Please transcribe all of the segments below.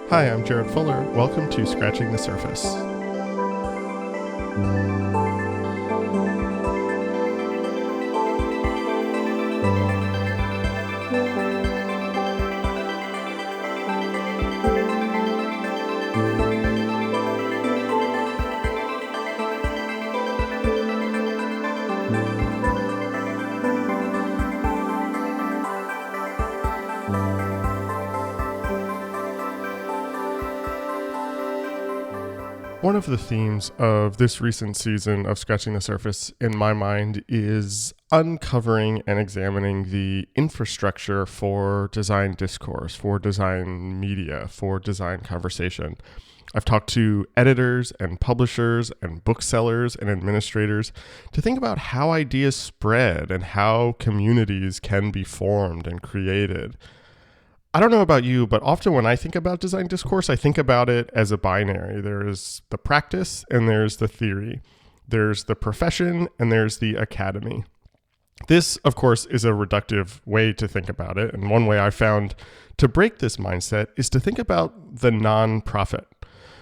Hi, I'm Jarrett Fuller. Welcome to Scratching the Surface. One of the themes of this recent season of Scratching the Surface, in my mind, is uncovering and examining the infrastructure for design discourse, for design media, for design conversation. I've talked to editors and publishers and booksellers and administrators to think about how ideas spread and how communities can be formed and created. I don't know about you, but often when I think about design discourse, I think about it as a binary. There is the practice and there's the theory. There's the profession and there's the academy. This, of course, is a reductive way to think about it. And one way I found to break this mindset is to think about the nonprofit.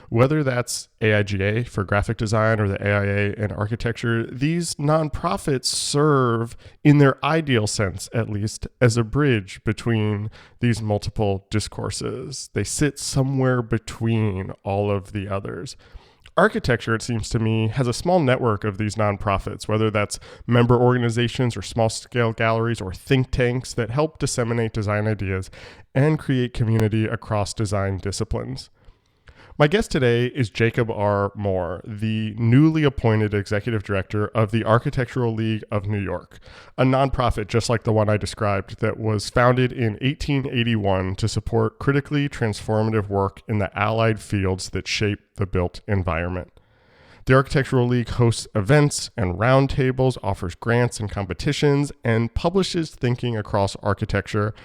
Whether that's AIGA for graphic design or the AIA in architecture, these nonprofits serve, in their ideal sense at least, as a bridge between these multiple discourses. They sit somewhere between all of the others. Architecture, it seems to me, has a small network of these nonprofits, whether that's member organizations or small-scale galleries or think tanks that help disseminate design ideas and create community across design disciplines. My guest today is Jacob R. Moore, the newly appointed executive director of the Architectural League of New York, a nonprofit just like the one I described that was founded in 1881 to support critically transformative work in the allied fields that shape the built environment. The Architectural League hosts events and roundtables, offers grants and competitions, and publishes thinking across architecture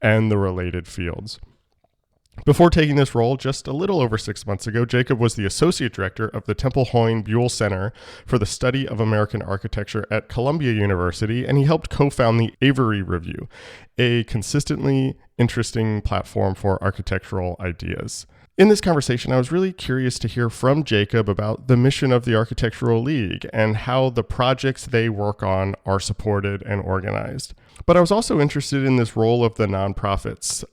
and the related fields. Before taking this role just a little over 6 months ago, Jacob was the associate director of the Temple Hoyne Buell Center for the Study of American Architecture at Columbia University, and he helped co-found the Avery Review, a consistently interesting platform for architectural ideas. In this conversation, I was really curious to hear from Jacob about the mission of the Architectural League and how the projects they work on are supported and organized. But I was also interested in this role of the nonprofits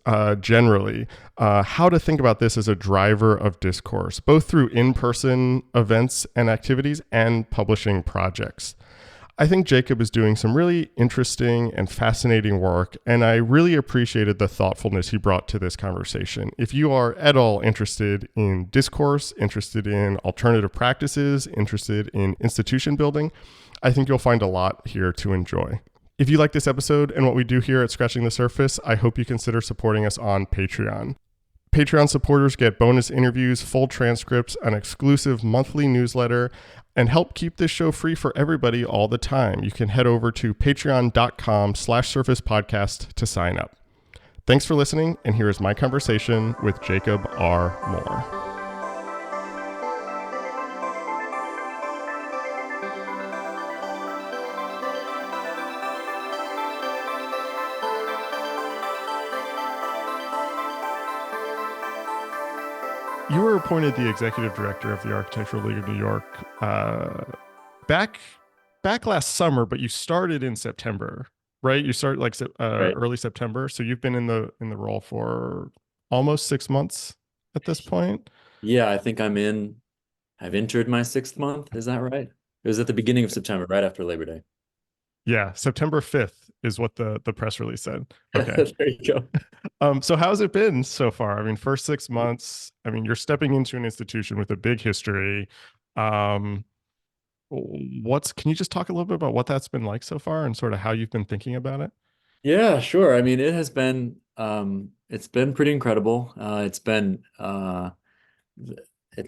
generally, how to think about this as a driver of discourse, both through in-person events and activities and publishing projects. I think Jacob is doing some really interesting and fascinating work, and I really appreciated the thoughtfulness he brought to this conversation. If you are at all interested in discourse, interested in alternative practices, interested in institution building, I think you'll find a lot here to enjoy. If you like this episode and what we do here at Scratching the Surface, I hope you consider supporting us on Patreon. Patreon supporters get bonus interviews, full transcripts, an exclusive monthly newsletter, and help keep this show free for everybody all the time. You can head over to patreon.com/surfacepodcast to sign up. Thanks for listening, and here is my conversation with Jacob R. Moore. You were appointed the executive director of the Architectural League of New York back last summer, but you started in September, right? You started like Right. early September, so you've been in the role for almost 6 months at this point. Yeah, I think I've entered my 6th month. Is that right? It was at the beginning of September, right after Labor Day. Yeah, September 5th is what the press release said. Okay. There you go. So how's it been so far? I mean, first 6 months, I mean, you're stepping into an institution with a big history. Um, can you just talk a little bit about what that's been like so far and sort of how you've been thinking about it? Yeah, sure. I mean, it's been pretty incredible. It's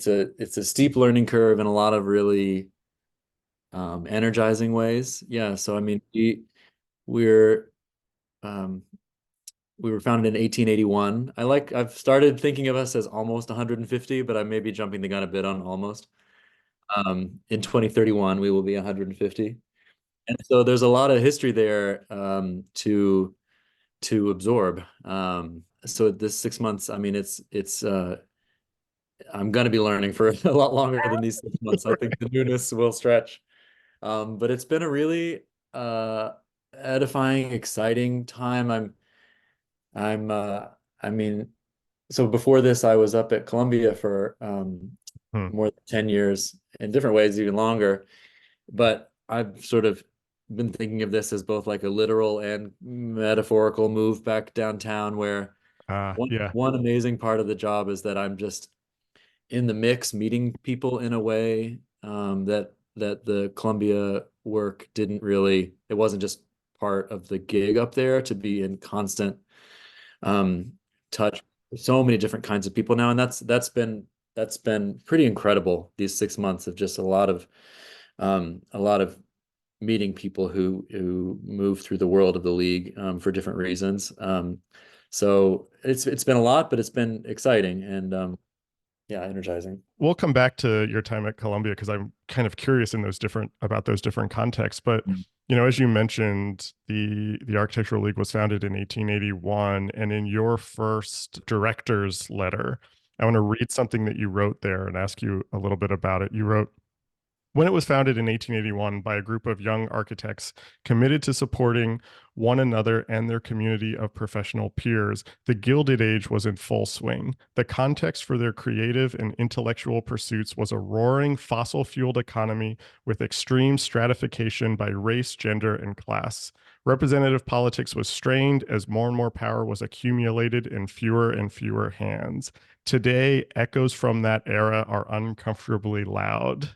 a steep learning curve in a lot of really energizing ways. Yeah, so I mean, we're um, we were founded in 1881. I've started thinking of us as almost 150, but I may be jumping the gun a bit on almost. In 2031, we will be 150. And so there's a lot of history there to to absorb. So this 6 months, I mean, I'm going to be learning for a lot longer than these 6 months. I think the newness will stretch. But it's been a really edifying, exciting time. I'm, I mean, so before this, I was up at Columbia for Hmm. more than 10 years, in different ways, even longer. But I've sort of been thinking of this as both like a literal and metaphorical move back downtown, where one Yeah. one amazing part of the job is that I'm just in the mix, meeting people in a way that the Columbia work didn't really. It wasn't just part of the gig up there to be in constant um, touch with so many different kinds of people now, and that's been pretty incredible. These 6 months of just a lot of meeting people who move through the world of the league for different reasons. So it's been a lot, but it's been exciting and yeah, energizing. We'll come back to your time at Columbia because I'm kind of curious in those different contexts. But as you mentioned, the Architectural League was founded in 1881, and in your first director's letter, I want to read something that you wrote there and ask you a little bit about it. You wrote, when it was founded in 1881 by a group of young architects committed to supporting one another and their community of professional peers, the Gilded Age was in full swing. The context for their creative and intellectual pursuits was a roaring fossil fueled economy with extreme stratification by race, gender, and class. Representative politics was strained as more and more power was accumulated in fewer and fewer hands. Today, echoes from that era are uncomfortably loud.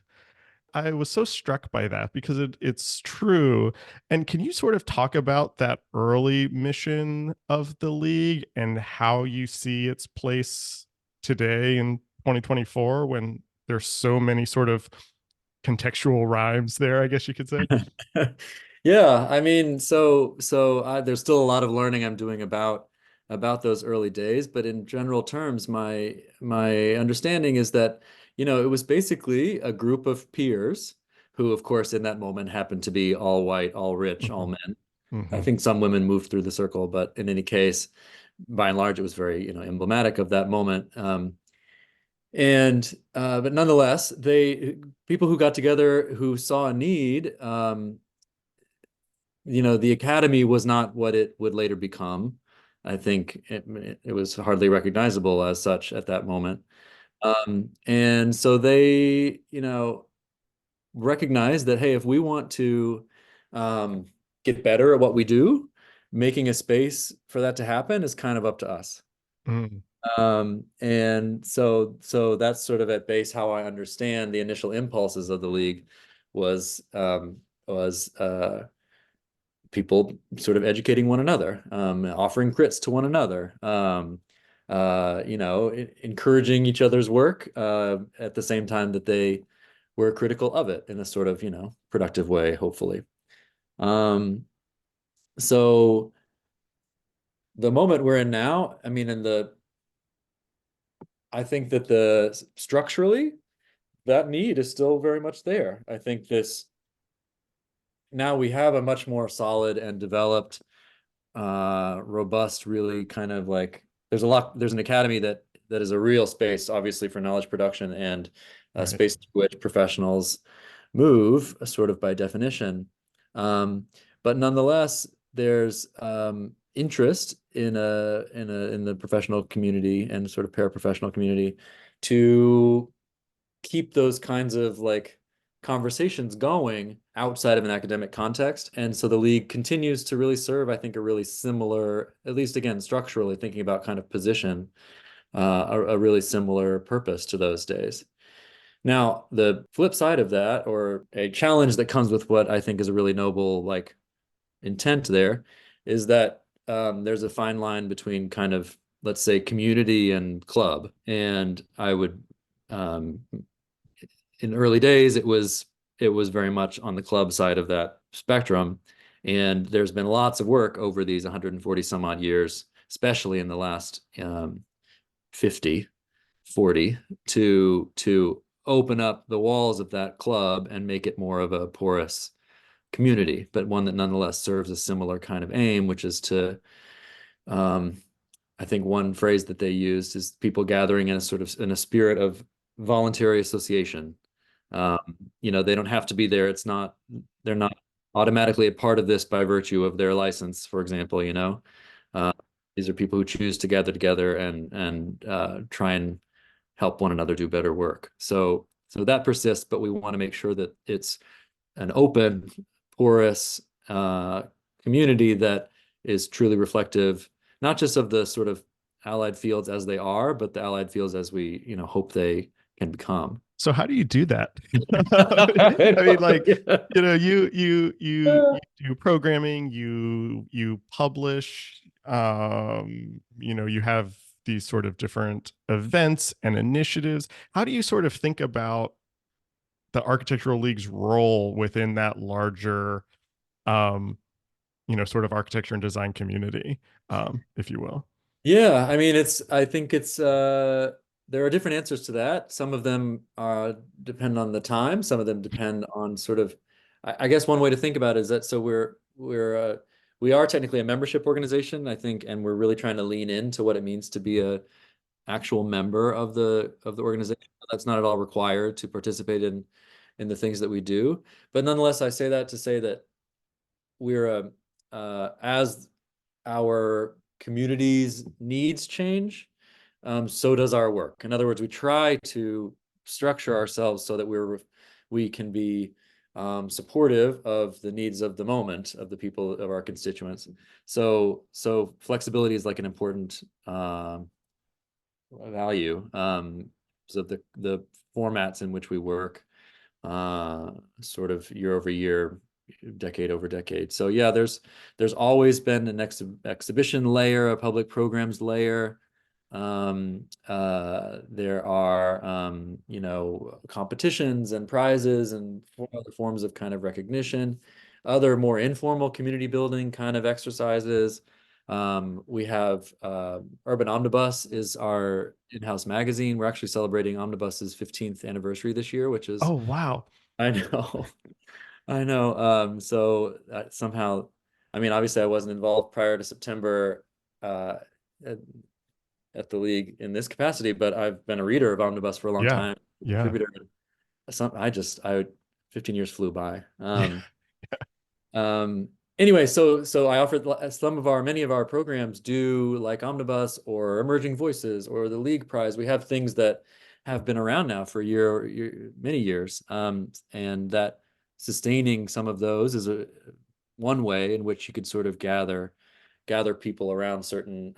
I was so struck by that because it's true. And can you sort of talk about that early mission of the league and how you see its place today in 2024 when there's so many sort of contextual rhymes there, I guess you could say? Yeah, I mean, there's still a lot of learning I'm doing about those early days, but in general terms, my understanding is that, it was basically a group of peers who, of course, in that moment happened to be all white, all rich, all Hmm. men. I Hmm. think some women moved through the circle, but in any case, by and large, it was very, emblematic of that moment. And but nonetheless, they people who got together who saw a need. The academy was not what it would later become. I think it was hardly recognizable as such at that moment. And so they, recognized that, hey, if we want to um, get better at what we do, making a space for that to happen is kind of up to us. Mm. And so that's sort of at base how I understand the initial impulses of the league was people sort of educating one another, offering crits to one another, encouraging each other's work at the same time that they were critical of it in a sort of, productive way, hopefully. Um, so the moment we're in now, I mean, I think that the structurally, that need is still very much there. I think now we have a much more solid and developed robust, really kind of like there's an academy that is a real space, obviously, for knowledge production and a Right. space to which professionals move, sort of by definition. Um, but nonetheless, there's interest in the professional community and sort of paraprofessional community to keep those kinds of like conversations going outside of an academic context. And so the league continues to really serve, I think, a really similar, at least again, structurally thinking about kind of position, a really similar purpose to those days. Now, the flip side of that, or a challenge that comes with what I think is a really noble like intent there, is that there's a fine line between kind of, let's say, community and club. And I would um, in early days, it was very much on the club side of that spectrum. And there's been lots of work over these 140 some odd years, especially in the last 50, 40, to open up the walls of that club and make it more of a porous community, but one that nonetheless serves a similar kind of aim, which is to Um, I think one phrase that they used is people gathering in a sort of in a spirit of voluntary association. Um, they don't have to be there. They're not automatically a part of this by virtue of their license, for example, Uh, these are people who choose to gather together and try and help one another do better work. So that persists, but we want to make sure that it's an open, porous community that is truly reflective, not just of the sort of allied fields as they are, but the allied fields as we, hope they can become. So how do you do that? I I mean, know, like, yeah. you do programming, you publish, you have these sort of different events and initiatives. How do you sort of think about the Architectural League's role within that larger, um, sort of architecture and design community, if you will? Yeah, I mean I think it's there are different answers to that. Some of them depend on the time, some of them depend on sort of I guess one way to think about it is that so we are technically a membership organization, I think, and we're really trying to lean into what it means to be a actual member of the organization. That's not at all required to participate in the things that we do. But nonetheless, I say that to say that we're as our community's needs change, so does our work. In other words, we try to structure ourselves so that we can be supportive of the needs of the moment of the people of our constituents. So flexibility is like an important value. So the formats in which we work, sort of year over year, decade over decade. So yeah, there's always been an exhibition layer, a public programs layer. There are competitions and prizes and other forms of kind of recognition, other more informal community building kind of exercises. We have Urban Omnibus is our in-house magazine. We're actually celebrating Omnibus's 15th anniversary this year, which is Oh, wow. I know. I know. So somehow, I mean, obviously I wasn't involved prior to September uh, at, at the league in this capacity, but I've been a reader of Omnibus for a long Yeah. time, Yeah. contributor. I 15 years flew by. Yeah. Um, anyway, so I offered many of our programs do like Omnibus or Emerging Voices or the League Prize. We have things that have been around now for many years, and that sustaining some of those is one way in which you could sort of gather people around certain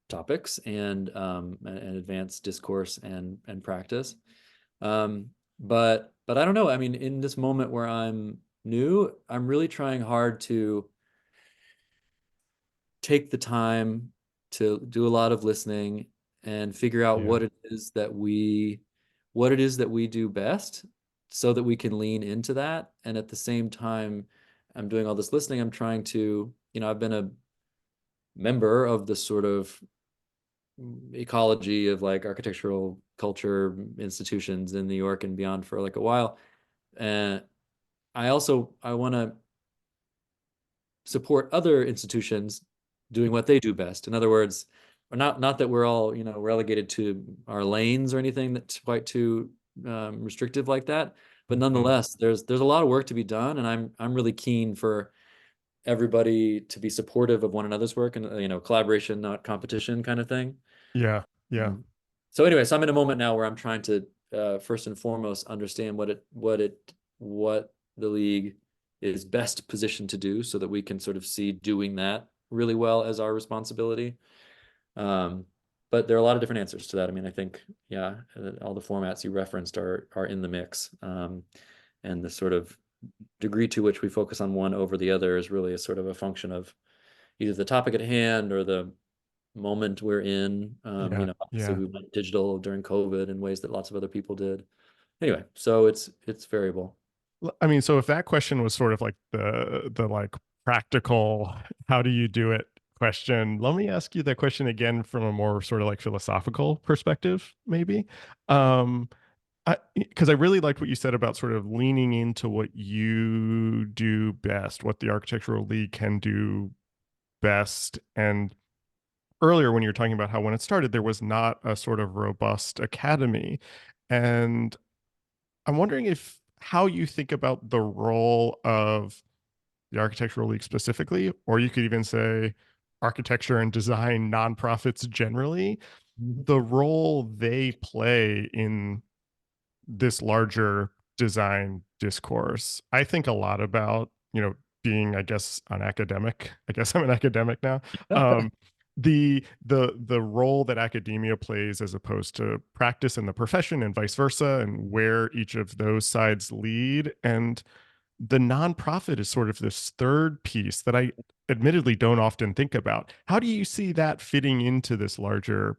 topics and advance discourse and practice. But I don't know. I mean, in this moment where I'm new, I'm really trying hard to take the time to do a lot of listening and figure out Yeah. what it is that we do best so that we can lean into that. And at the same time, I'm doing all this listening. I'm trying to, I've been a member of the sort of ecology of like architectural culture institutions in New York and beyond for like a while. And I want to support other institutions doing what they do best. In other words, not that we're all relegated to our lanes or anything that's quite too restrictive like that, but Mhm. nonetheless, there's a lot of work to be done, and I'm really keen for everybody to be supportive of one another's work and collaboration, not competition, kind of thing. Yeah. Yeah. Mm. So anyway, so I'm in a moment now where I'm trying to first and foremost understand what the league is best positioned to do so that we can sort of see doing that really well as our responsibility. Um, but there are a lot of different answers to that. I mean, I think, yeah, all the formats you referenced are in the mix. And the sort of degree to which we focus on one over the other is really a sort of a function of either the topic at hand or the moment we're in. Yeah. Obviously Yeah. we went digital during COVID in ways that lots of other people did. Anyway, so it's variable. I mean, so if that question was sort of like the like practical, how do you do it question, let me ask you that question again from a more sort of like philosophical perspective, maybe. Um, because I really liked what you said about sort of leaning into what you do best, what the Architectural League can do best? And earlier, when you were talking about how when it started, there was not a sort of robust academy. And I'm wondering if how you think about the role of the Architectural League specifically, or you could even say architecture and design nonprofits generally, Mhm. the role they play in this larger design discourse. I think a lot about, being, I guess, an academic. I guess I'm an academic now. Um, the role that academia plays as opposed to practice in the profession and vice versa, and where each of those sides lead. And the nonprofit is sort of this third piece that I admittedly don't often think about. How do you see that fitting into this larger?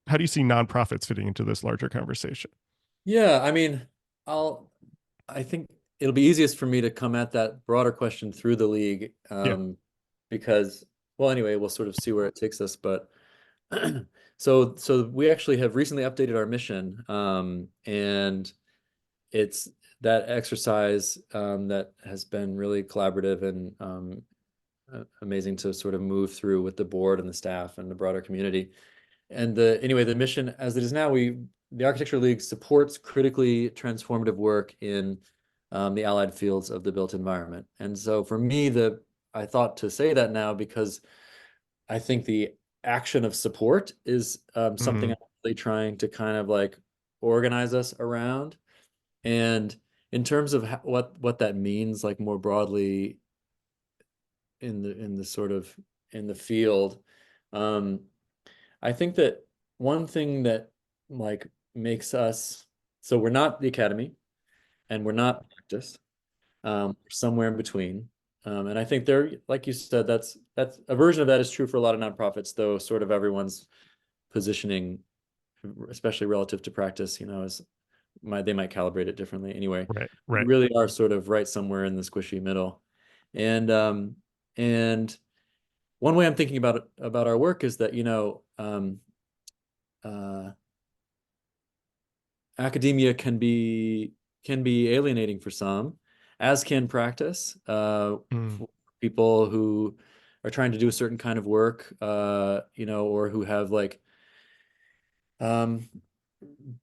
How do you see nonprofits fitting into this larger conversation? Yeah, I mean, I think it'll be easiest for me to come at that broader question through the league, Yeah. because, well, anyway, we'll sort of see where it takes us. But so we actually have recently updated our mission, and it's that exercise that has been really collaborative and amazing to sort of move through with the board and the staff and the broader community. And the mission as it is now, the Architecture League supports critically transformative work in the allied fields of the built environment. And so for me, I thought to say that now because I think the action of support is something Mhm. I'm really trying to kind of like organize us around. And in terms of what that means, like more broadly in the sort of in the field, um, I think that one thing that like makes us so we're not the academy and we're not practice, we're somewhere in between. And I think there, like you said, that's a version of that is true for a lot of nonprofits, though sort of everyone's positioning, especially relative to practice, is they might calibrate it differently. Anyway, Right, we right. really are sort of right somewhere in the squishy middle. And and one way I'm thinking about our work is that, uh, academia can be alienating for some, as can practice. Mm, For people who are trying to do a certain kind of work, or who have like um,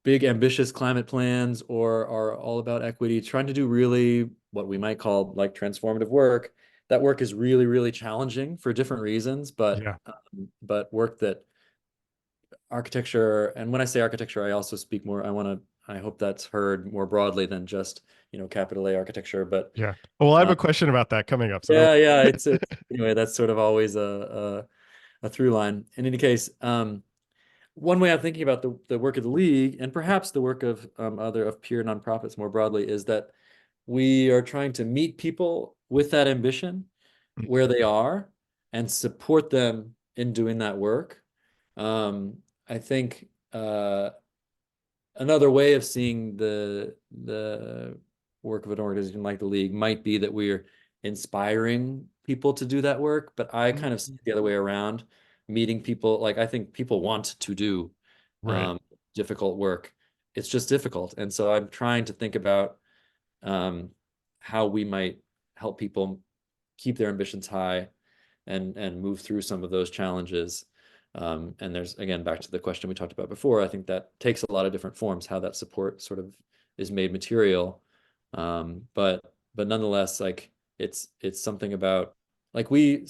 big ambitious climate plans or are all about equity, trying to do really what we might call like transformative work. That work is really, really challenging for different reasons, yeah, but work that architecture, and when I say architecture, I also speak more, I hope that's heard more broadly than just, capital A architecture, but yeah. Well, I have uh, a question about that coming up, so don't. yeah, yeah, it's anyway, that's sort of always a through line. In any case, one way I'm thinking about the work of the league and perhaps the work of other of peer nonprofits more broadly is that we are trying to meet people with that ambition where they are and support them in doing that work. Um, I think another way of seeing the work of an organization like the league might be that we're inspiring people to do that work, but I kind of see Mm, it the other way around, meeting people. Like I think people want to do right. um, difficult work. It's just difficult, and so I'm trying to think about um, how we might help people keep their ambitions high and move through some of those challenges. And there's again back to the question we talked about before. I think that takes a lot of different forms, how that support sort of is made material. But nonetheless, like it's something about like a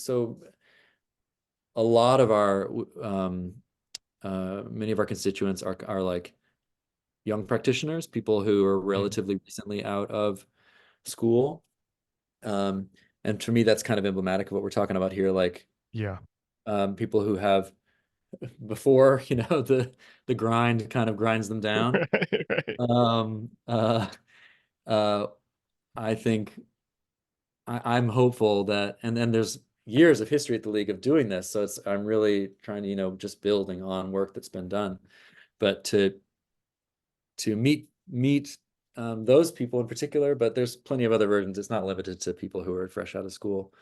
lot of our many of our constituents are like young practitioners, people who are Mm, relatively recently out of school. Um, and to me, that's kind of emblematic of what we're talking about here. Like yeah. people who have before, the grind kind of grinds them down. Right, right. Um, uh, uh, I think I'm hopeful that, and then there's years of history at the league of doing this, so I'm really trying to, just building on work that's been done, but to meet those people in particular, but there's plenty of other versions. It's not limited to people who are fresh out of school.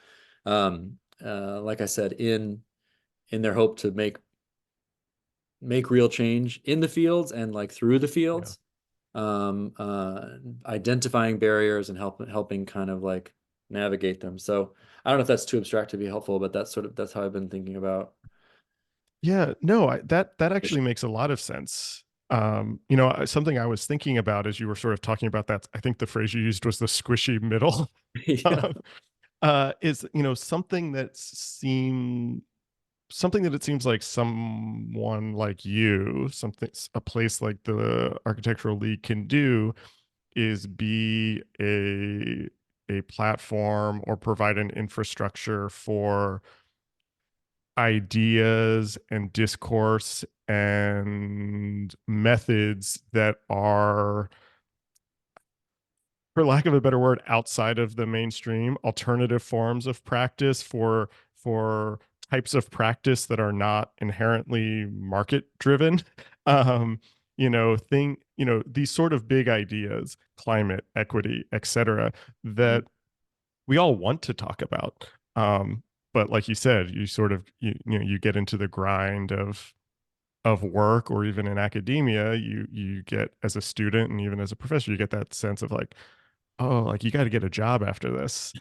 Like I said, in their hope to make real change in the fields and like through the Yeah. fields, identifying barriers and helping kind of like navigate them. So I don't know if that's too abstract to be helpful, but that's how I've been thinking about. Yeah, no, that actually makes a lot of sense. Something I was thinking about as you were sort of talking about that, I think the phrase you used was the squishy middle. Yeah. um, is something that it seems like someone like you, a place like the Architectural League can do is be a platform or provide an infrastructure for ideas and discourse and methods that are, for lack of a better word, outside of the mainstream, alternative forms of practice for types of practice that are not inherently market driven. um these sort of big ideas, climate, equity, etc., Mhm. that we all want to talk about. But like you said, you sort of you get into the grind of work, or even in academia, you get, as a student and even as a professor, you get that sense of like, oh, like you got to get a job after this.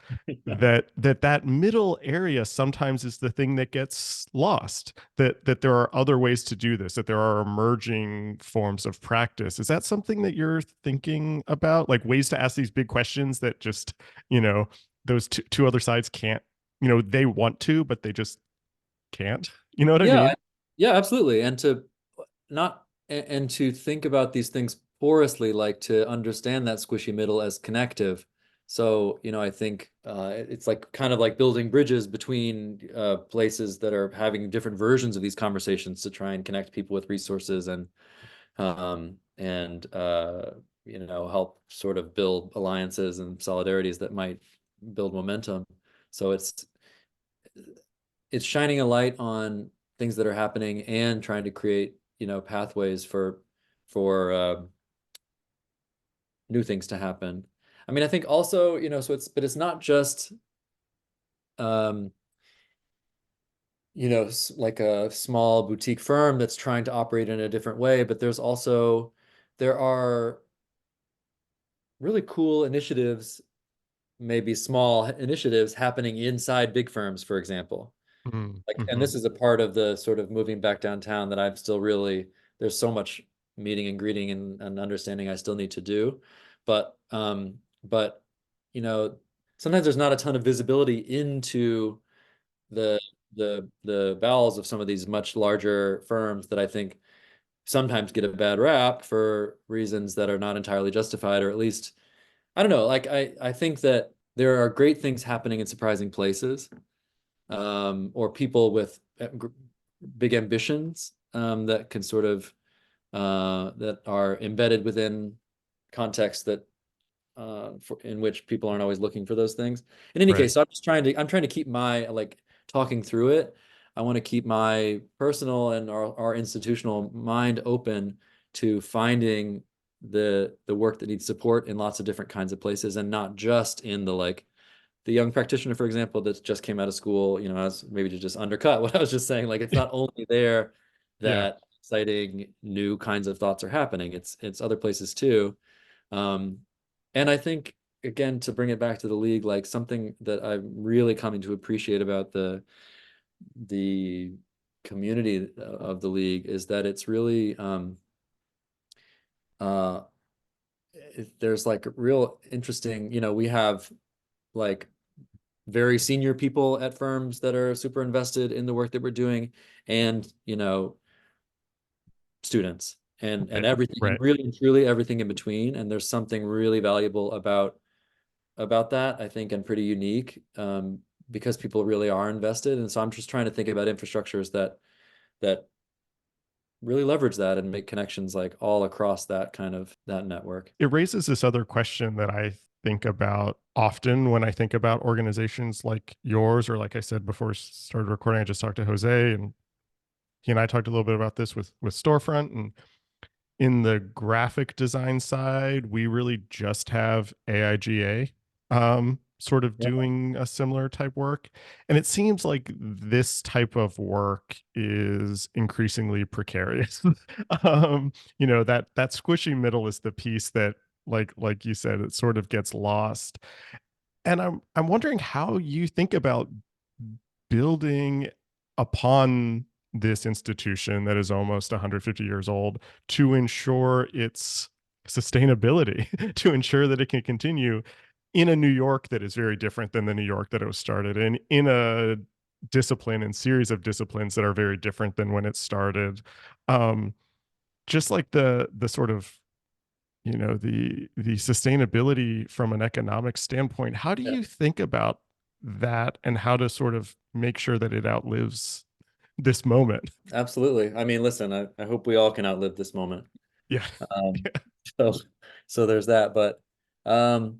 Yeah. That middle area sometimes is the thing that gets lost. That there are other ways to do this. That there are emerging forms of practice. Is that something that you're thinking about? Like ways to ask these big questions that just, you know, those two other sides can't. They want to, but they just can't. You know what I Yeah, mean? yeah, absolutely. And to not and to think about these things porously, like to understand that squishy middle as connective. So, I think it's like kind of like building bridges between places that are having different versions of these conversations to try and connect people with resources and help sort of build alliances and solidarities that might build momentum. So it's shining a light on things that are happening and trying to create, pathways for new things to happen. I mean, I think also, but it's not just um, like a small boutique firm that's trying to operate in a different way, but there are really cool initiatives, maybe small initiatives happening inside big firms, for example. And Mm-hmm. this is a part of the sort of moving back downtown that I'm still really, there's so much meeting and greeting and understanding I still need to do. But you know, sometimes there's not a ton of visibility into the the bowels of some of these much larger firms that I think sometimes get a bad rap for reasons that are not entirely justified, or at least I don't know. Like I think that there are great things happening in surprising places, or people with big ambitions, that can sort of that are embedded within contexts in which people aren't always looking for those things. In any Right. case, so I'm trying to keep my like talking through it. I want to keep my personal and our institutional mind open to finding the work that needs support in lots of different kinds of places, and not just in the young practitioner, for example, that just came out of school, as maybe to just undercut what I was just saying. Like it's not only there Yeah. that exciting new kinds of thoughts are happening. It's other places too. Um, and I think again, to bring it back to the league, like something that I'm really coming to appreciate about the community of the league is that it's really uh there's like real interesting, we have like very senior people at firms that are super invested in the work that we're doing, and students and Right. everything, and Right. really and truly everything in between. And there's something really valuable about that, I think, and pretty unique, because people really are invested. And so I'm just trying to think about infrastructures that really leverage that and make connections like all across that network. It raises this other question that I think about often when I think about organizations like yours, or like I said before we started recording, I just talked to Jose, and he and I talked a little bit about this with Storefront. And in the graphic design side, we really just have AIGA sort of Yeah. doing a similar type work. And it seems like this type of work is increasingly precarious. That squishy middle is the piece that, like you said, it sort of gets lost. And I'm wondering how you think about building upon this institution that is almost 150 years old to ensure its sustainability, to ensure that it can continue in a New York that is very different than the New York that it was started in a discipline and series of disciplines that are very different than when it started. Um, just like the sort of, the sustainability from an economic standpoint, how do Yeah, you think about that and how to sort of make sure that it outlives this moment? absolutely. I mean, listen, I hope we all can outlive this moment. Yeah. Um, so so there's that. But um,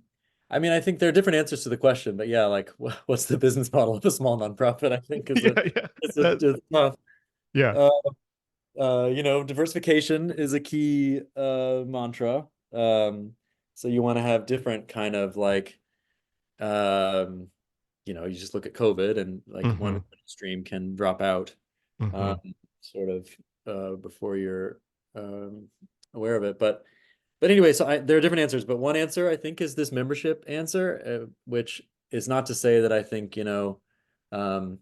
I mean, I think there are different answers to the question, but yeah, like what's the business model of a small nonprofit? I think is Yeah, a yeah. That is tough. yeah. Uh, Diversification is a key mantra. So you want to have different kind of like um, you just look at COVID and like one Mhm. stream can drop out um, Mhm. sort of before you're um, aware of it. But anyway, so there are different answers, but one answer I think is this membership answer, which is not to say that I think, um,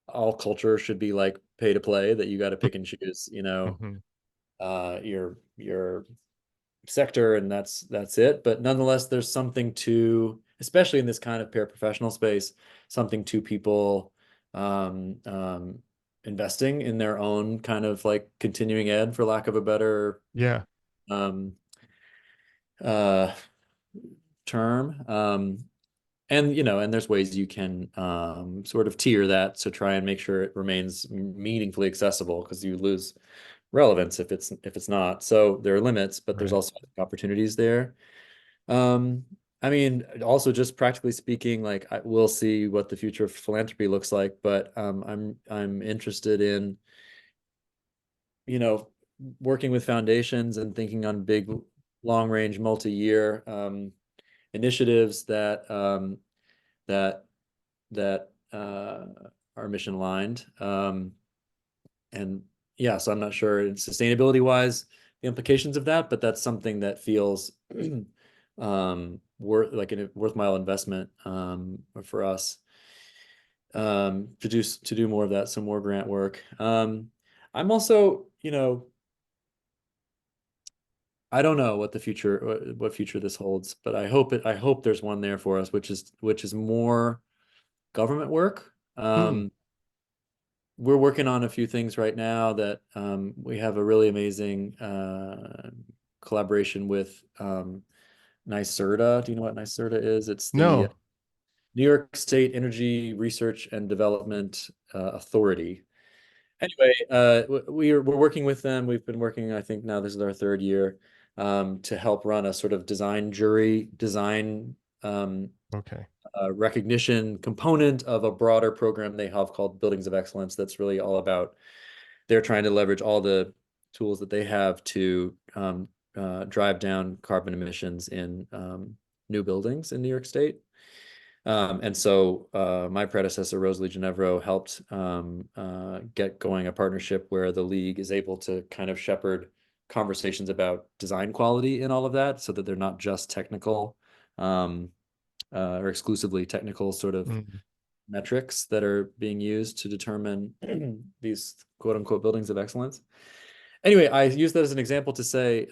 all culture should be like pay to play, that you got to pick and choose, Mhm. your sector and that's it. But nonetheless, there's something to, especially in this kind of paraprofessional space, something to people investing in their own kind of like continuing ed, for lack of a better Yeah. um, uh, term. And there's ways you can sort of tier that to try and make sure it remains meaningfully accessible, because you lose relevance if it's not. So there are limits, but there's Right. also opportunities there. Um, I mean, also just practically speaking, like we'll see what the future of philanthropy looks like, but I'm interested in, you know, working with foundations and thinking on big, long range, multi-year initiatives that that are mission aligned. And yeah, so I'm not sure sustainability wise the implications of that, but that's something that feels worth like a worthwhile investment for us to do more of that, some more grant work. I'm also, I don't know what future this holds, but I hope there's one there for us, which is more government work. Mm. We're working on a few things right now that we have a really amazing collaboration with NYSERDA. Do you know what NYSERDA is? It's the No. New York State Energy Research and Development Authority. Anyway, we're working with them. We've been working, I think now this is our third year, to help run a sort of design jury, design Okay. recognition component of a broader program they have called Buildings of Excellence. That's really all about, they're trying to leverage all the tools that they have to drive down carbon emissions in new buildings in New York State. And so my predecessor, Rosalie Ginevro, helped get going a partnership where the league is able to kind of shepherd conversations about design quality in all of that, so that they're not just technical um, or exclusively technical sort of Mm. metrics that are being used to determine these quote unquote buildings of excellence. Anyway, I use that as an example to say,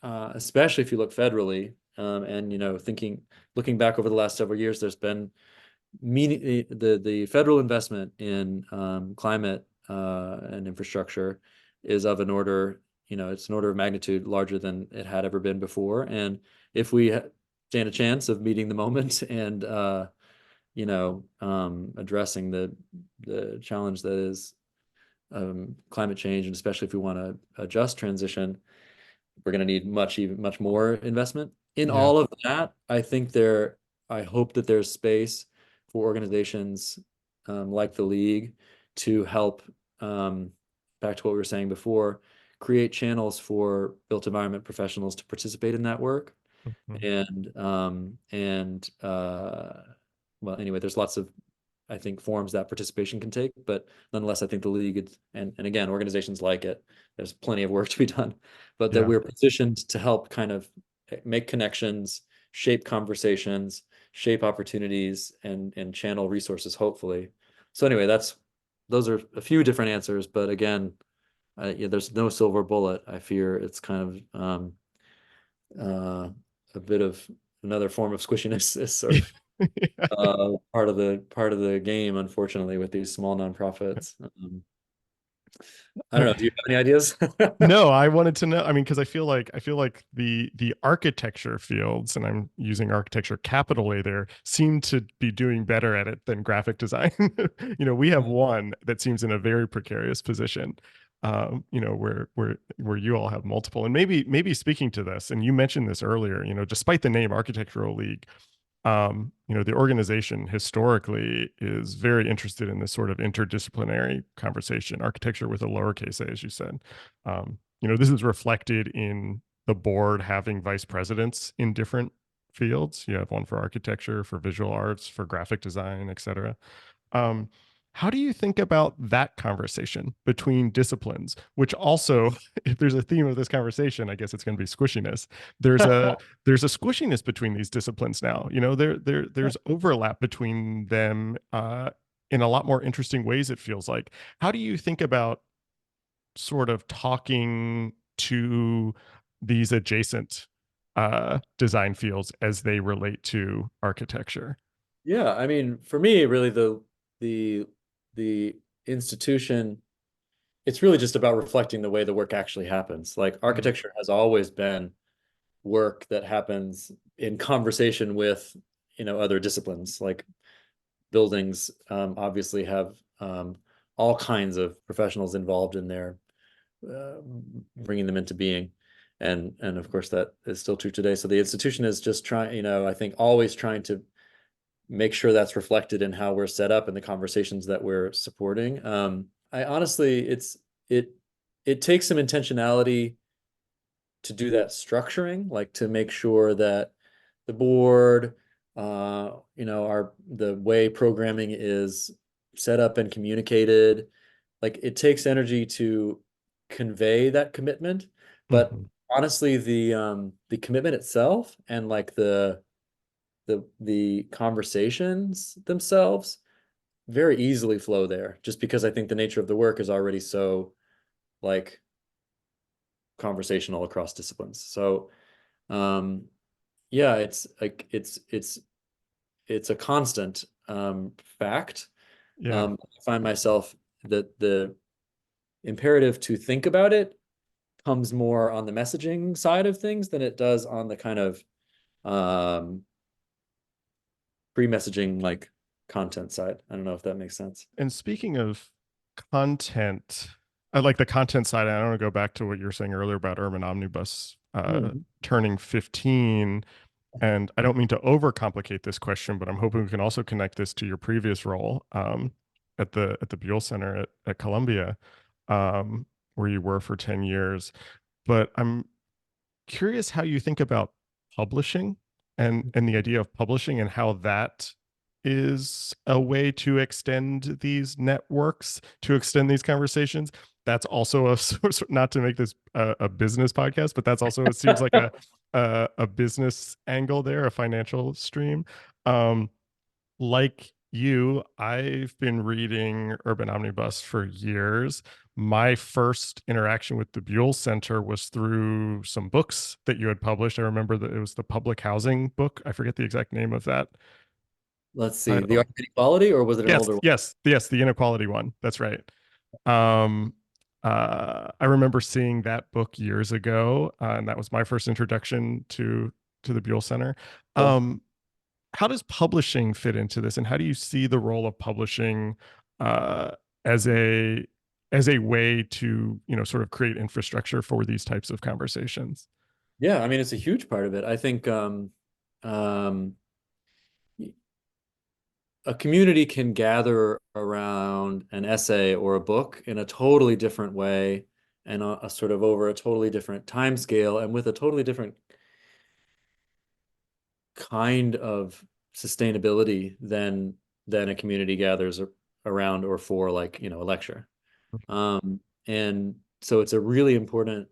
especially if you look federally, and looking back over the last several years, there's been the federal investment in climate and infrastructure is of an order, it's an order of magnitude larger than it had ever been before. And if we stand a chance of meeting the moment and addressing the challenge that is climate change, and especially if we want to just transition, we're going to need much more investment in Yeah. all of that. I hope that there's space for organizations like the League to help, back to what we were saying before, create channels for built environment professionals to participate in that work. Mhm. And well, anyway, there's lots of, I think, forms that participation can take, but nonetheless, I think the league and again, organizations like it, there's plenty of work to be done, but that Yeah. we're positioned to help kind of make connections shape conversations, shape opportunities, and channel resources, hopefully. So anyway, those are a few different answers, but again, yeah, there's no silver bullet. I fear it's kind of uh, a bit of another form of squishiness is sort of Yeah. part of the game, unfortunately, with these small nonprofits. I don't know. Do you have any ideas? No, I wanted to know. I mean, because I feel like the architecture fields, and I'm using architecture capital A there, seem to be doing better at it than graphic design. We have one that seems in a very precarious position. Where you all have multiple, and maybe speaking to this, and you mentioned this earlier. Despite the name Architectural League, the organization historically is very interested in this sort of interdisciplinary conversation, architecture with a lowercase a, as you said. This is reflected in the board having vice presidents in different fields. You have one for architecture, for visual arts, for graphic design, etc. Um, how do you think about that conversation between disciplines, which also, if there's a theme of this conversation, I guess it's going to be squishiness. There's a there's a squishiness between these disciplines now. There's overlap between them in a lot more interesting ways, it feels like. How do you think about sort of talking to these adjacent design fields as they relate to architecture? Yeah, I mean, for me, really the the institution, it's really just about reflecting the way the work actually happens. Like Mm. architecture has always been work that happens in conversation with, other disciplines. Like buildings, obviously have all kinds of professionals involved in their uh, bringing them into being. And of course that is still true today. So the institution is just trying, I think always trying to make sure that's reflected in how we're set up and the conversations that we're supporting. I honestly, it it takes some intentionality to do that structuring, like to make sure that the board, the way programming is set up and communicated, like it takes energy to convey that commitment. But Mhm. honestly, the commitment itself and like the conversations themselves very easily flow there, just because I think the nature of the work is already so like conversational across disciplines. So um yeah, it's like it's a constant fact. Yeah. I find myself that the imperative to think about it comes more on the messaging side of things than it does on the kind of um pre-messaging like content side. I don't know if that makes sense. And speaking of content, I like the content side. I want to go back to what you were saying earlier about Urban Omnibus Mhm. turning 15. And I don't mean to overcomplicate this question, but I'm hoping we can also connect this to your previous role at the Buell Center at Columbia, um, where you were for 10 years. But I'm curious how you think about publishing and the idea of publishing and how that is a way to extend these networks, to extend these conversations. That's also a source, not to make this a business podcast, but that's also, it seems like a business angle there, a financial stream. Um, like you, I've been reading Urban Omnibus for years. My first interaction with the Buell Center was through some books that you had published. I remember that it was the public housing book. I forget the exact name of that Let's see, the art title. of inequality, or was it an Yes, older one? yes, yes, the inequality one. That's right. Um, I remember seeing that book years ago, and that was my first introduction to the Buell Center. Cool. Um, how does publishing fit into this, and how do you see the role of publishing uh, as a way to sort of create infrastructure for these types of conversations? Yeah, I mean, it's a huge part of it. I think um, a community can gather around an essay or a book in a totally different way and a sort of over a totally different time scale and with a totally different kind of sustainability than a community gathers around or for like, a lecture. And so it's a really important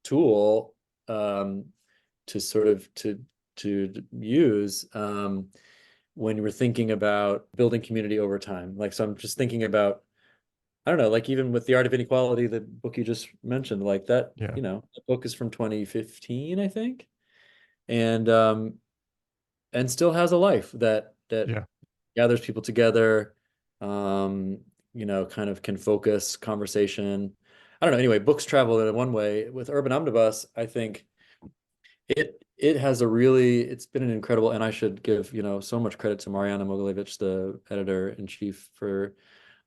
tool um, to sort of use when we're thinking about building community over time. Like, so I'm just thinking about, I don't know, like even with The Art of Inequality, the book you just mentioned, like that, Yeah. the book is from 2015, I think, and still has a life that Yeah. gathers people together, um, kind of can focus conversation. I don't know. Anyway, books travel in one way. With Urban Omnibus, I think it has it's been an incredible, and I should give, so much credit to Mariana Mogilevich, the editor-in-chief for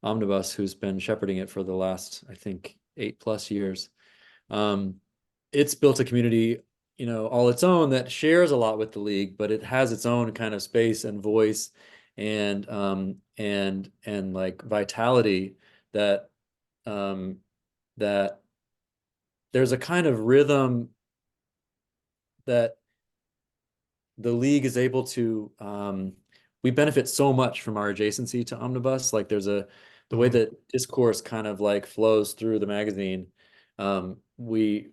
Omnibus, who's been shepherding it for the last, I think, 8+ years. Um, it's built a community, all its own that shares a lot with the league, but it has its own kind of space and voice and like vitality that um that there's a kind of rhythm that the league is able to we benefit so much from our adjacency to Omnibus. Like the way Mhm. that discourse kind of like flows through the magazine, we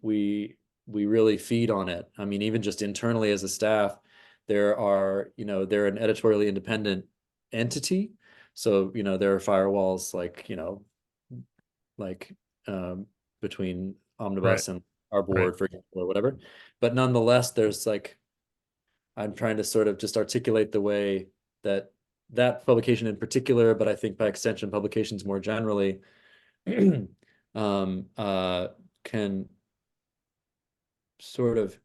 really feed on it. I mean, even just internally as a staff, they're an editorially independent entity. So, there are firewalls like between Right. Omnibus and our Right. board, for example, or whatever. But nonetheless, there's like I'm trying to sort of just articulate the way that that publication in particular, but I think by extension publications more generally, um, uh, can sort of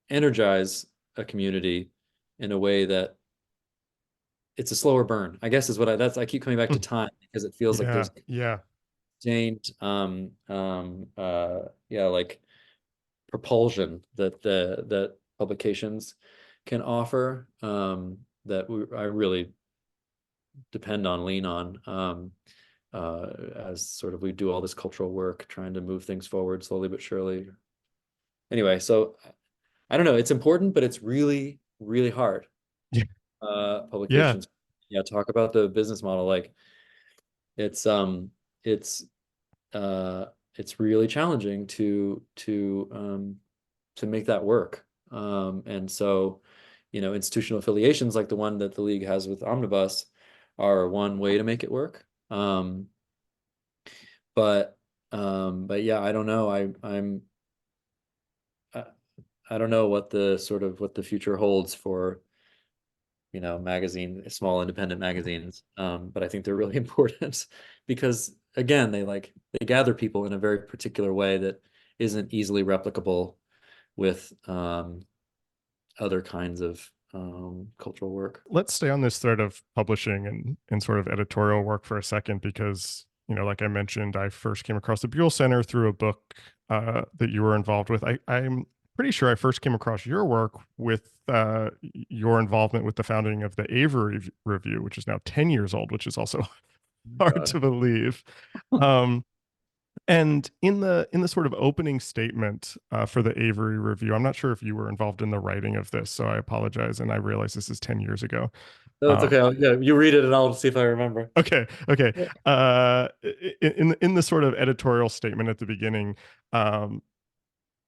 energize a community in a way that it's a slower burn, I guess is what I keep coming back to time because it feels like Yeah. there's Yeah. sustained yeah, like propulsion that publications can offer, I really depend on, lean on, as sort of we do all this cultural work, trying to move things forward slowly but surely. Anyway, so I don't know. It's important, but it's really, really hard. Yeah. Yeah. Publications. Yeah, talk about the business model. Like it's it's uh it's really challenging to make that work. And so, institutional affiliations like the one that the league has with Omnibus are one way to make it work. But but yeah, I don't know. I, I don't know what the future holds for, small independent magazines. But I think they're really important because again, they gather people in a very particular way that isn't easily replicable with other kinds of cultural work. Let's stay on this thread of publishing and sort of editorial work for a second because, like I mentioned, I first came across the Buell Center through a book that you were involved with. I'm pretty sure I first came across your work with your involvement with the founding of the Avery Review, which is now 10 years old, which is also hard God. to believe. Um, and in the sort of opening statement for the Avery Review, I'm not sure if you were involved in the writing of this, so I apologize. And I realize this is 10 years ago. No, it's Um, okay. Yeah, you read it and I'll see if I remember. okay, okay. In the sort of editorial statement at the beginning, um,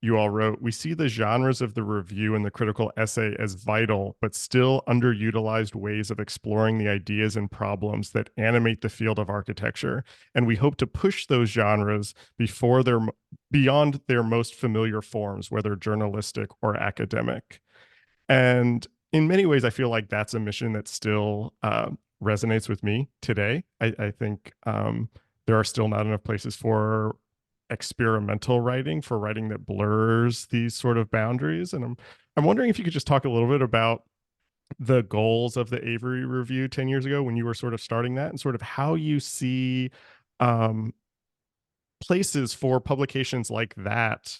you all wrote, "We see the genres of the review and the critical essay as vital, but still underutilized ways of exploring the ideas and problems that animate the field of architecture. And we hope to push those genres beyond their most familiar forms, whether journalistic or academic." And in many ways, I feel like that's a mission that still resonates with me today. I think there are still not enough places for experimental writing, for writing that blurs these sort of boundaries. And I'm wondering if you could just talk a little bit about the goals of the Avery Review 10 years ago when you were sort of starting that and sort of how you see um, places for publications like that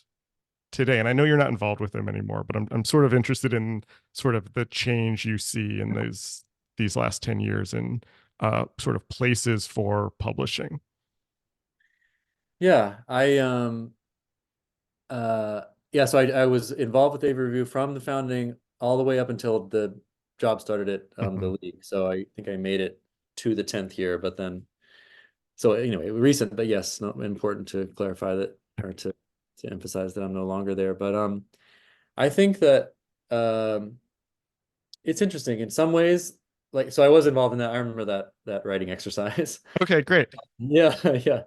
today. And I know you're not involved with them anymore, but I'm sort of interested in sort of the change you see in these last 10 years in sort of places for publishing. Yeah, uh yeah, so I was involved with Avery Review from the founding all the way up until the job started at Mhm. the league. So I think I made it to the 10th year, but then so anyway, recent, but yes, not important to clarify that or to emphasize that I'm no longer there. But I think that um it's interesting in some ways. Like, so I was involved in that. I remember that writing exercise. Okay, great. Yeah, yeah.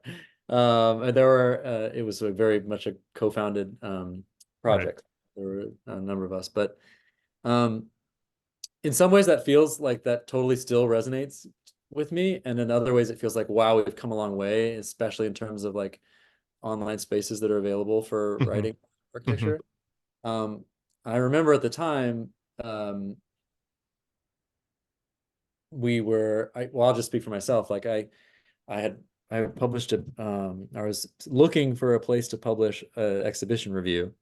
And there were it was a very much a co-founded Right. project. There were a number of us, but um, in some ways that feels like that totally still resonates with me, and in other ways it feels like wow, we've come a long way, especially in terms of like online spaces that are available for Hmm. writing Hmm. architecture. Um, I remember at the time, um, well, I'll just speak for myself. Like I had, I had published I was looking for a place to publish an exhibition review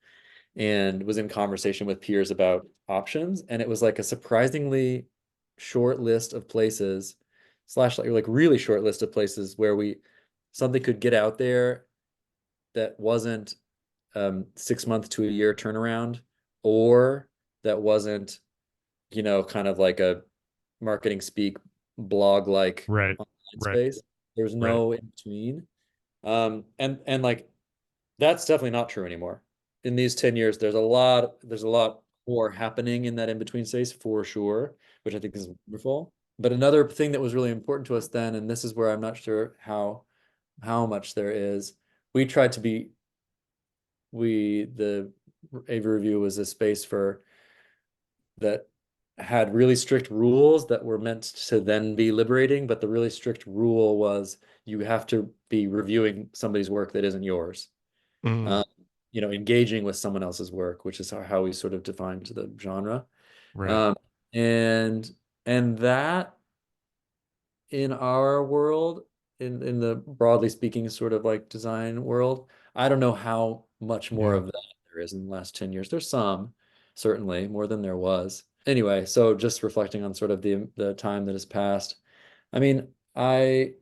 and was in conversation with peers about options. And it was like a surprisingly short list of places, slash like really short list of places where something could get out there that wasn't 6 month to a year turnaround, or that wasn't, kind of like a marketing speak blog like Right. online Right. space. There's Right. no in between. And like that's definitely not true anymore. In these 10 years, there's a lot more happening in that in between space for sure, which I think is wonderful. But another thing that was really important to us then, and this is where I'm not sure how much there is, we tried to be the Avery Review was a space for that had really strict rules that were meant to then be liberating, but the really strict rule was you have to be reviewing somebody's work that isn't yours. Mm, Um, engaging with someone else's work, which is how we sort of defined the genre. right. Um, and and that in our world, in the broadly speaking sort of like design world, I don't know how much more Yeah. of that there is in the last 10 years. There's some, certainly more than there was. Anyway, so just reflecting on sort of the time that has passed. I mean, I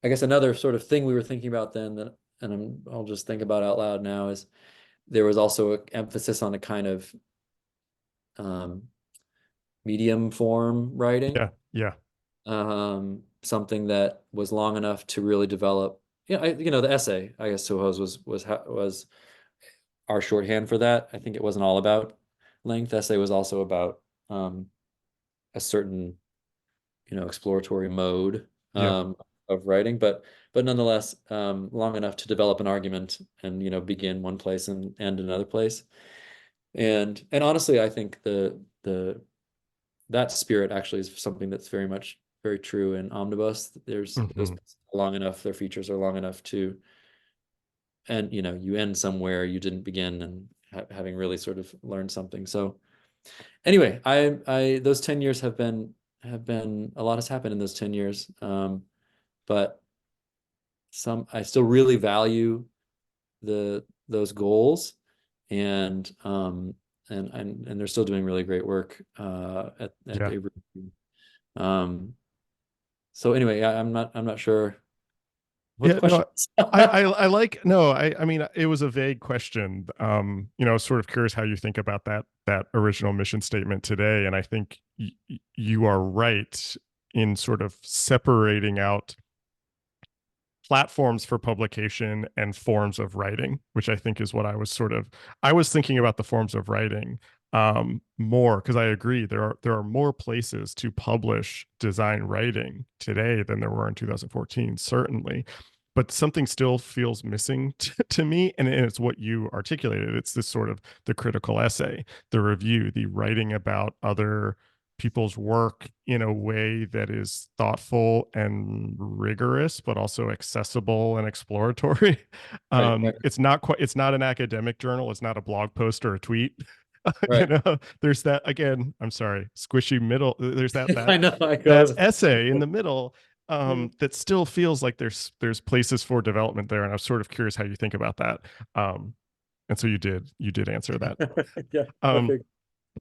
guess another sort of thing we were thinking about then that, and I'll just think about out loud now, is there was also an emphasis on a kind of um, medium form writing, Yeah. Yeah. something that was long enough to really develop. The essay, I guess, suppose was our shorthand for that. I think it wasn't all about length. Essay was also about um, a certain, exploratory mode Yep. of writing, but nonetheless, long enough to develop an argument and begin one place and end another place. And honestly, I think the that spirit actually is something that's very much very true in Omnibus. There's those Hmm. long enough, their features are long enough to, and you end somewhere you didn't begin, and having really sort of learned something. So anyway, I those 10 years have been a lot has happened in those 10 years. But I still really value those goals, and they're still doing really great work at Yeah. Avery. Um, so anyway, I'm not sure what the Yeah. question No, is. I like, no, I mean, it was a vague question. Sort of curious how you think about that original mission statement today. And I think you are right in sort of separating out platforms for publication and forms of writing, which I think is what I was thinking about the forms of writing more, because I agree there are more places to publish design writing today than there were in 2014, certainly. But something still feels missing to me, and it's what you articulated. It's this sort of the critical essay, the review, the writing about other people's work in a way that is thoughtful and rigorous, but also accessible and exploratory. Right, right, It's not an academic journal. It's not a blog post or a tweet. right. There's that, again, I'm sorry, squishy middle. There's I know. I that go. essay in the middle, that still feels like there's places for development there. And I'm sort of curious how you think about that. Um, and so you did answer that. Yeah, I Um, figured.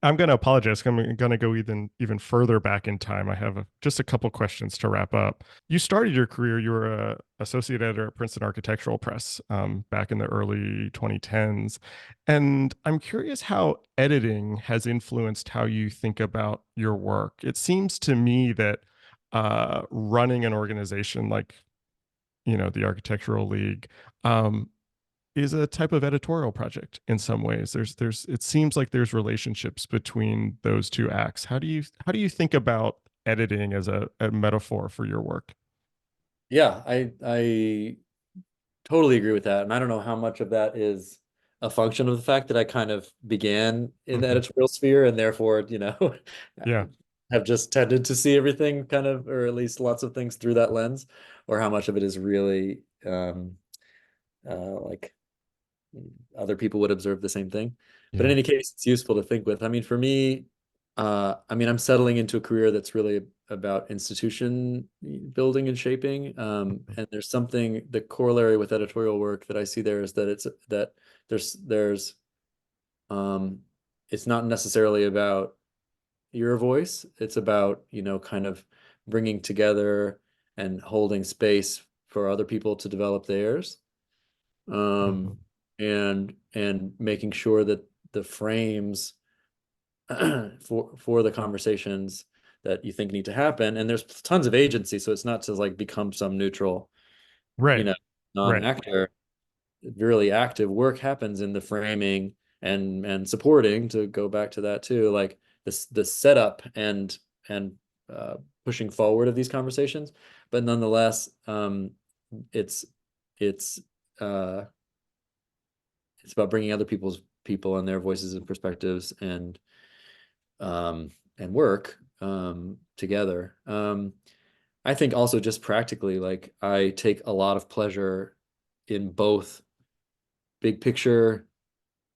I'm going to apologize. I'm going to go even further back in time. I have just a couple questions to wrap up. You started your career. You were a associate editor at Princeton Architectural Press back in the early 2010s, and I'm curious how editing has influenced how you think about your work. It seems to me that running an organization like the Architectural League, um, is a type of editorial project in some ways. It seems like there's relationships between those two acts. How do you think about editing as a metaphor for your work? Yeah, I totally agree with that. And I don't know how much of that is a function of the fact that I kind of began in the Mhm. editorial sphere and therefore, Yeah. have just tended to see everything kind of, or at least lots of things through that lens, or how much of it is really like other people would observe the same thing. But in Yeah. any case, it's useful to think with. I mean, for me, I'm settling into a career that's really about institution building and shaping. Mhm. And there's something, the corollary with editorial work that I see there is that there's um, it's not necessarily about your voice. It's about, kind of bringing together and holding space for other people to develop theirs. Mhm. Um, and making sure that the frames for the conversations that you think need to happen, and there's tons of agency, so it's not to like become some neutral, you Right. know, Right. non-actor. Really active work happens in the framing and supporting, to go back to that too, like this the setup and uh, pushing forward of these conversations. But nonetheless, it's it's uh, it's about bringing other people and their voices and perspectives um, and work together. I think also just practically, like I take a lot of pleasure in both big picture,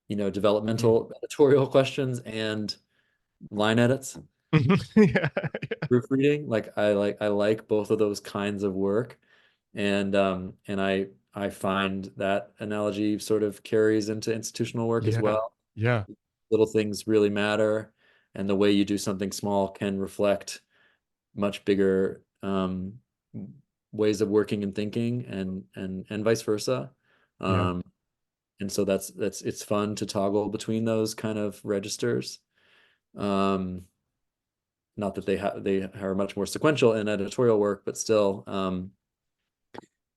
Mm. developmental editorial questions and line edits, Yeah. proofreading. I like both of those kinds of work, and I find that analogy sort of carries into institutional work as Yeah. well. Yeah. Little things really matter, and the way you do something small can reflect much bigger ways of working and thinking, and vice versa. Yeah. Um, and so that's it's fun to toggle between those kind of registers. Um, Not that they are much more sequential in editorial work, but still,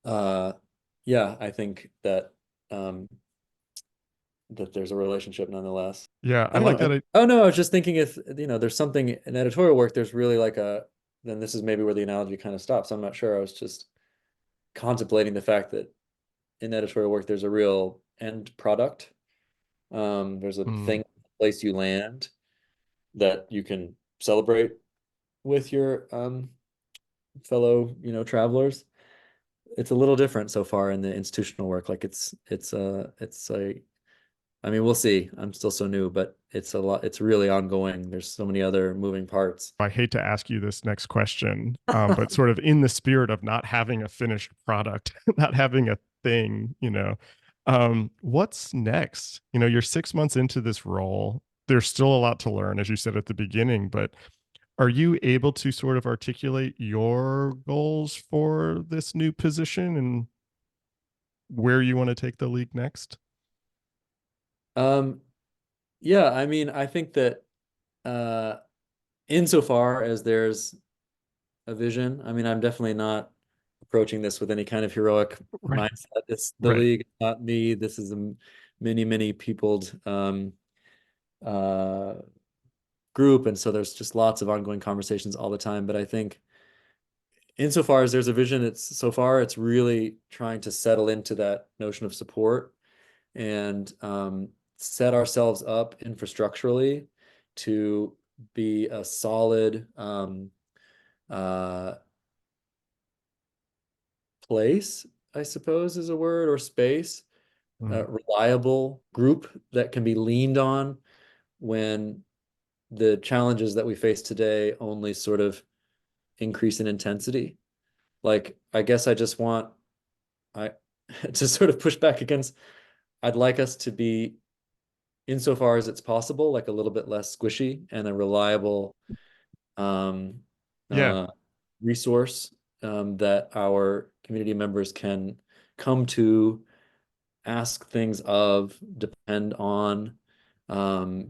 uh, yeah, I think um, that there's a relationship nonetheless. Yeah. I I like don't that. know. Oh no, I was just thinking, if there's something in editorial work, there's really like then this is maybe where the analogy kind of stops. I'm not sure. I was just contemplating the fact that in editorial work there's a real end product. There's a Mm. thing, place you land, that you can celebrate with your fellow, travelers. It's a little different so far in the institutional work. Like it's a I mean, we'll see. I'm still so new, but it's a lot. It's really ongoing. There's so many other moving parts. I hate to ask you this next question, but sort of in the spirit of not having a finished product, not having a thing, what's next? You're 6 months into this role. There's still a lot to learn, as you said at the beginning, but are you able to sort of articulate your goals for this new position and where you want to take the league next? Um, yeah, I mean, I think that uh, insofar as there's a vision, I mean, I'm definitely not approaching this with any kind of heroic Right. mindset. It's the Right. league, not me. This is a many, many peopled uh, group, and so there's just lots of ongoing conversations all the time. But I think insofar as there's a vision, it's really trying to settle into that notion of support and set ourselves up infrastructurally to be a solid uh, place, I suppose is a word, or space, a Mm. reliable group that can be leaned on when the challenges that we face today only sort of increase in intensity. Like, I guess I just want I to sort of push back against, I'd like us to be, insofar as it's possible, like a little bit less squishy and a reliable um, Yeah. uh, resource that our community members can come to, ask things of, depend on,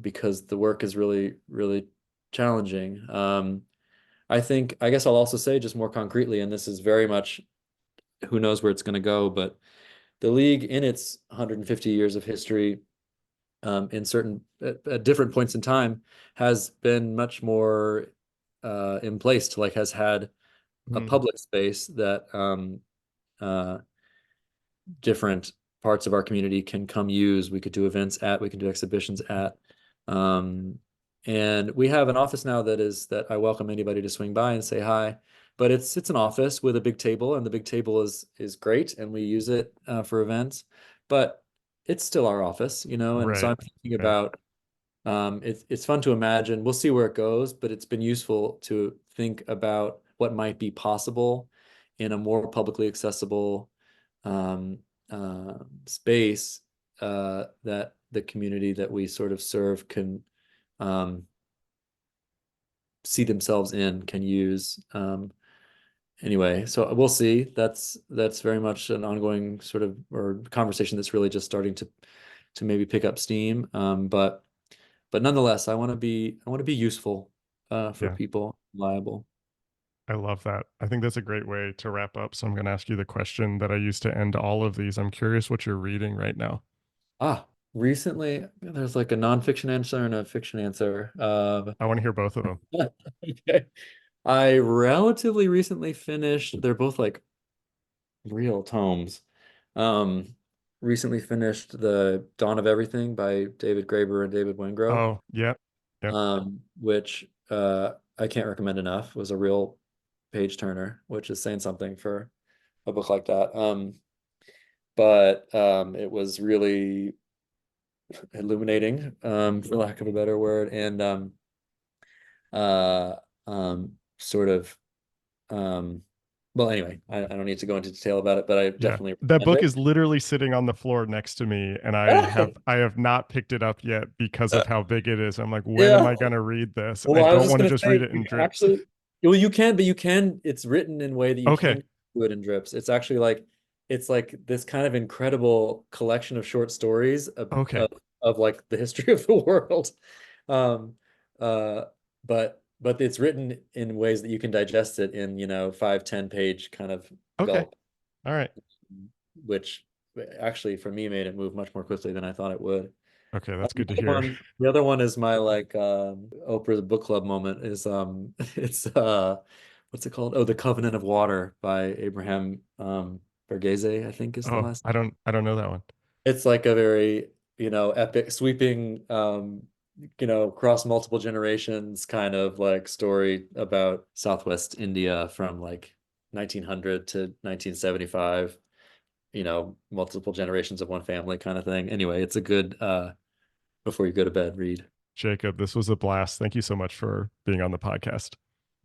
because the work is really, really challenging. I guess I'll also say just more concretely, and this is very much who knows where it's going to go, but the league in its 150 years of history, in certain at different points in time, has been much more in place to has had a Mm, public space that different parts of our community can come use. We could do events at, we can do exhibitions at. And we have an office now that I welcome anybody to swing by and say hi. But it's an office with a big table, and the big table is great, and we use it for events. But it's still our office, And so right. I'm thinking Yeah. about it's fun to imagine. We'll see where it goes, but it's been useful to think about what might be possible in a more publicly accessible um, space that the community that we sort of serve can um, see themselves in, can use. Anyway, so we'll see. That's very much an ongoing sort of or conversation that's really just starting to maybe pick up steam. But nonetheless, I want to be useful for Yeah. people, reliable. I love that. I think that's a great way to wrap up. So I'm going to ask you the question that I used to end all of these. I'm curious what you're reading right now. Recently there's like a nonfiction answer and a fiction answer. I want to hear both of them. Okay. I relatively recently finished, they're both like real tomes. Um, Recently finished The Dawn of Everything by David Graeber and David Wengrow, Oh, yeah. Yep. which I can't recommend enough. Was a real page turner, which is saying something for a book like that. But it was really illuminating, for lack of a better word, and uh, sort of well, anyway, I don't need to go into detail about it, but I Yeah. definitely That recommend book it. is literally sitting on the floor next to me, and I have not picked it up yet because of how big it is. I'm like, when am Yeah. I going to read this? And I Well, I was don't just want to gonna just read say, it in you drips. actually, well, you can, but you can. It's written in a way that you Okay. can do it in drips. It's actually it's like this kind of incredible collection of short stories Okay. of like the history of the world. Um, uh, but it's written in ways that you can digest it in, 5-10 page kind of Okay. gulp, All right. which actually for me made it move much more quickly than I thought it would. Okay. That's good to hear. The other one is my Oprah's book club moment is it's what's it called? Oh, The Covenant of Water by Abraham Verghese, I think is the Oh, last. I don't know that one. It's like a very, epic, sweeping, across multiple generations kind of like story about Southwest India from like 1900 to 1975, multiple generations of one family kind of thing. Anyway, it's a good before you go to bed read. Jacob, this was a blast. Thank you so much for being on the podcast.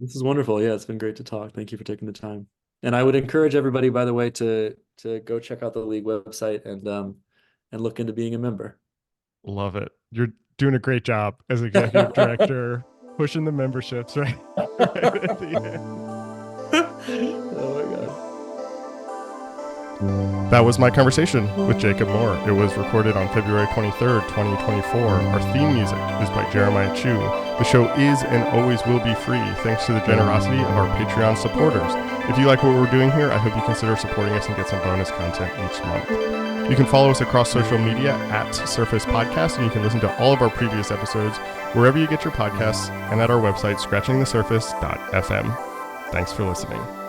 This is wonderful. Yeah, it's been great to talk. Thank you for taking the time. And I would encourage everybody, by the way, to go check out the league website and look into being a member. Love it. You're doing a great job as executive director, pushing the memberships right, right at the end. Oh my God. That was my conversation with Jacob Moore. It was recorded on February 23rd, 2024. Our theme music is by Jeremiah Chu. The show is and always will be free thanks to the generosity of our Patreon supporters. If you like what we're doing here, I hope you consider supporting us and get some bonus content each month. You can follow us across social media at Surface Podcast, and you can listen to all of our previous episodes wherever you get your podcasts and at our website, scratchingthesurface.fm. Thanks for listening.